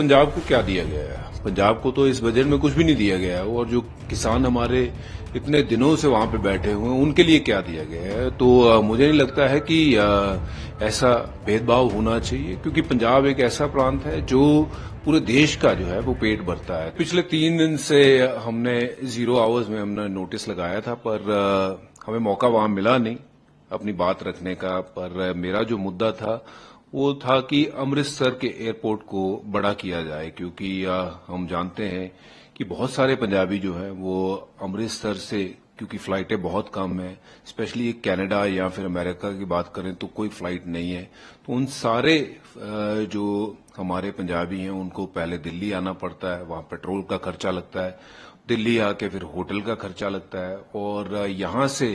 पंजाब को क्या दिया गया है? पंजाब को तो इस बजट में कुछ भी नहीं दिया गया है और जो किसान हमारे इतने दिनों से वहां पे बैठे हुए हैं उनके लिए क्या दिया गया है? तो मुझे नहीं लगता है कि ऐसा भेदभाव होना चाहिए, क्योंकि पंजाब एक ऐसा प्रांत है जो पूरे देश का जो है वो पेट भरता है। पिछले 3 दिन से हमने 0 आवर्स में हमने नोटिस लगाया था, पर हमें मौका वहां मिला नहीं अपनी बात रखने का। पर मेरा जो मुद्दा था वो था कि अमृतसर के एयरपोर्ट को बड़ा किया जाए, क्योंकि हम जानते हैं कि बहुत सारे पंजाबी जो हैं वो अमृतसर से, क्योंकि फ्लाइटें बहुत कम हैं, स्पेशली कनाडा या फिर अमेरिका की बात करें तो कोई फ्लाइट नहीं है, तो उन सारे जो हमारे पंजाबी हैं उनको पहले दिल्ली आना पड़ता है, वहां पेट्रोल का खर्चा लगता है, दिल्ली आके फिर होटल का खर्चा लगता है, और यहां से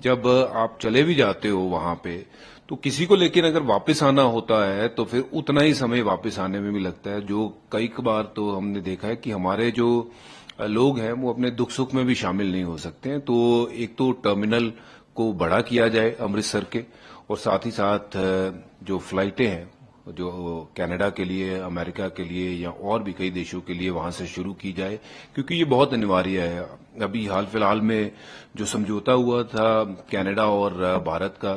जब आप चले भी जाते हो वहां पे तो किसी को लेकिन अगर वापस आना होता है तो फिर उतना ही समय वापस आने में भी लगता है। जो कई बार तो हमने देखा है कि हमारे जो लोग हैं वो अपने दुख सुख में भी शामिल नहीं हो सकते हैं। तो एक तो टर्मिनल को बड़ा किया जाए अमृतसर के, और साथ ही साथ जो फ्लाइटें हैं जो कनाडा के लिए, अमेरिका के लिए या और भी कई देशों के लिए वहां से शुरू की जाए, क्योंकि ये बहुत अनिवार्य है। अभी हाल फिलहाल में जो समझौता हुआ था कनाडा और भारत का,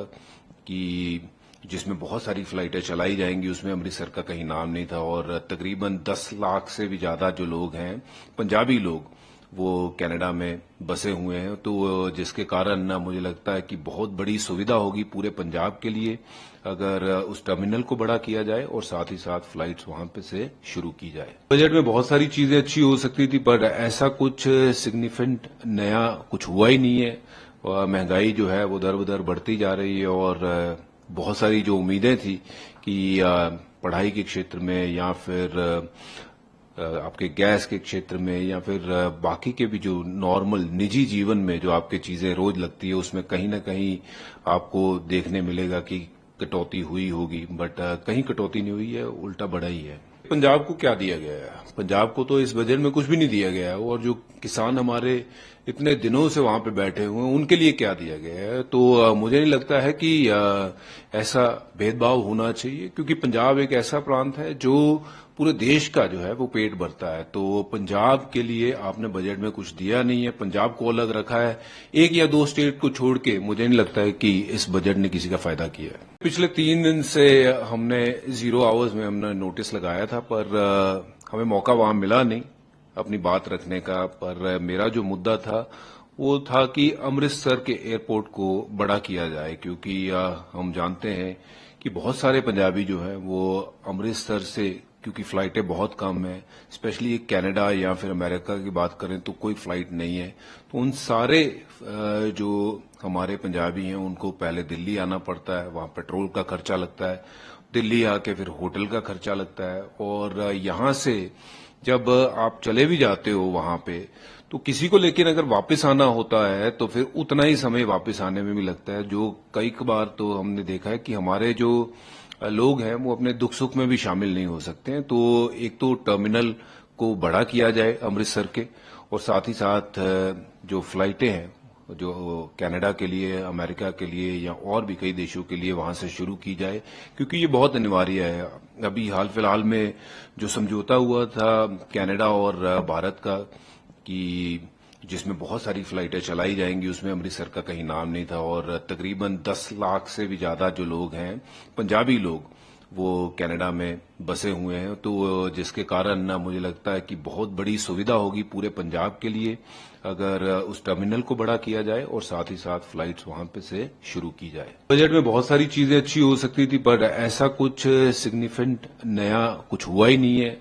कि जिसमें बहुत सारी फ्लाइटें चलाई जाएंगी, उसमें अमृतसर का कहीं नाम नहीं था, और तकरीबन 10 लाख से भी ज्यादा जो लोग हैं पंजाबी लोग वो कनाडा में बसे हुए हैं। तो जिसके कारण ना मुझे लगता है कि बहुत बड़ी सुविधा होगी पूरे पंजाब के लिए अगर उस टर्मिनल को बड़ा किया जाए और साथ ही साथ फ्लाइट्स वहां पे से शुरू की जाए। बजट में बहुत सारी चीजें अच्छी हो सकती थी, पर ऐसा कुछ सिग्निफिकेंट नया कुछ हुआ ही नहीं है। महंगाई जो है वो दर बदर बढ़ती जा रही है, और बहुत सारी जो उम्मीदें थी कि पढ़ाई के क्षेत्र में या फिर आपके गैस के क्षेत्र में या फिर बाकी के भी जो नॉर्मल निजी जीवन में जो आपके चीजें रोज लगती है, उसमें कहीं ना कहीं आपको देखने मिलेगा कि कटौती हुई होगी, बट कहीं कटौती नहीं हुई है, उल्टा बढ़ा ही है। पंजाब को क्या दिया गया है? पंजाब को तो इस बजट में कुछ भी नहीं दिया गया है और जो किसान हमारे इतने दिनों से वहां पे बैठे हुए हैं उनके लिए क्या दिया गया है? तो मुझे नहीं लगता है कि ऐसा भेदभाव होना चाहिए, क्योंकि पंजाब एक ऐसा प्रांत है जो पूरे देश का जो है वो पेट भरता है। तो पंजाब के लिए आपने बजट में कुछ दिया नहीं है, पंजाब को अलग रखा है। 1 या 2 स्टेट को छोड़ के मुझे नहीं लगता है कि इस बजट ने किसी का फायदा किया है। पिछले 3 दिन से हमने 0 आवर्स में हमने नोटिस लगाया था, पर हमें मौका वहां मिला नहीं अपनी बात रखने का। पर मेरा जो मुद्दा था वो था कि अमृतसर के एयरपोर्ट को बड़ा किया जाए, क्योंकि हम जानते हैं कि बहुत सारे पंजाबी जो हैं वो अमृतसर से, क्योंकि फ्लाइटें बहुत कम हैं, स्पेशली कनाडा या फिर अमेरिका की बात करें तो कोई फ्लाइट नहीं है, तो उन सारे जो हमारे पंजाबी हैं उनको पहले दिल्ली आना पड़ता है, वहां पेट्रोल का खर्चा लगता है, दिल्ली आके फिर होटल का खर्चा लगता है, और यहां से जब आप चले भी जाते हो वहां पे तो किसी को लेकिन अगर वापस आना होता है तो फिर उतना ही समय वापस आने में भी लगता है। जो कई बार तो हमने देखा है कि हमारे जो लोग हैं वो अपने दुख सुख में भी शामिल नहीं हो सकते हैं। तो एक तो टर्मिनल को बड़ा किया जाए अमृतसर के, और साथ ही साथ जो फ्लाइटें हैं जो कनाडा के लिए, अमेरिका के लिए या और भी कई देशों के लिए वहां से शुरू की जाए, क्योंकि ये बहुत अनिवार्य है। अभी हाल फिलहाल में जो समझौता हुआ था कनाडा और भारत का, कि जिसमें बहुत सारी फ्लाइटें चलाई जाएंगी, उसमें अमृतसर का कहीं नाम नहीं था, और तकरीबन 10 लाख से भी ज्यादा जो लोग हैं पंजाबी लोग वो कनाडा में बसे हुए हैं। तो जिसके कारण ना मुझे लगता है कि बहुत बड़ी सुविधा होगी पूरे पंजाब के लिए अगर उस टर्मिनल को बड़ा किया जाए और साथ ही साथ फ्लाइट्स वहां पे से शुरू की जाए। बजट में बहुत सारी चीजें अच्छी हो सकती थी, पर ऐसा कुछ सिग्निफिकेंट नया कुछ हुआ ही नहीं है।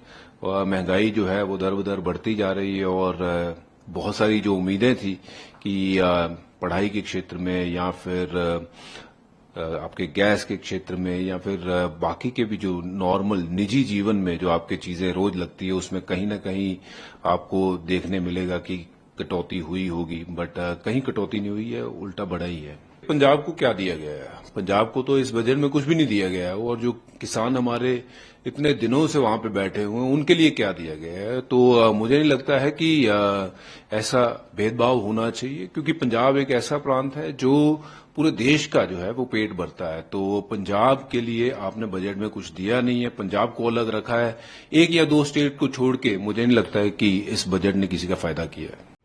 महंगाई जो है वो दर बदर बढ़ती जा रही है, और बहुत सारी जो उम्मीदें थी कि पढ़ाई के क्षेत्र में या फिर आपके गैस के क्षेत्र में या फिर बाकी के भी जो नॉर्मल निजी जीवन में जो आपके चीजें रोज लगती है, उसमें कहीं ना कहीं आपको देखने मिलेगा कि कटौती हुई होगी, बट कहीं कटौती नहीं हुई है, उल्टा बढ़ा ही है। पंजाब को क्या दिया गया है? पंजाब को तो इस बजट में कुछ भी नहीं दिया गया है और जो किसान हमारे इतने दिनों से वहां पे बैठे हुए हैं उनके लिए क्या दिया गया है? तो मुझे नहीं लगता है कि ऐसा भेदभाव होना चाहिए, क्योंकि पंजाब एक ऐसा प्रांत है जो पूरे देश का जो है वो पेट भरता है। तो पंजाब के लिए आपने बजट में कुछ दिया नहीं है, पंजाब को अलग रखा है। एक या दो स्टेट को छोड़ के मुझे नहीं लगता है कि इस बजट ने किसी का फायदा किया है।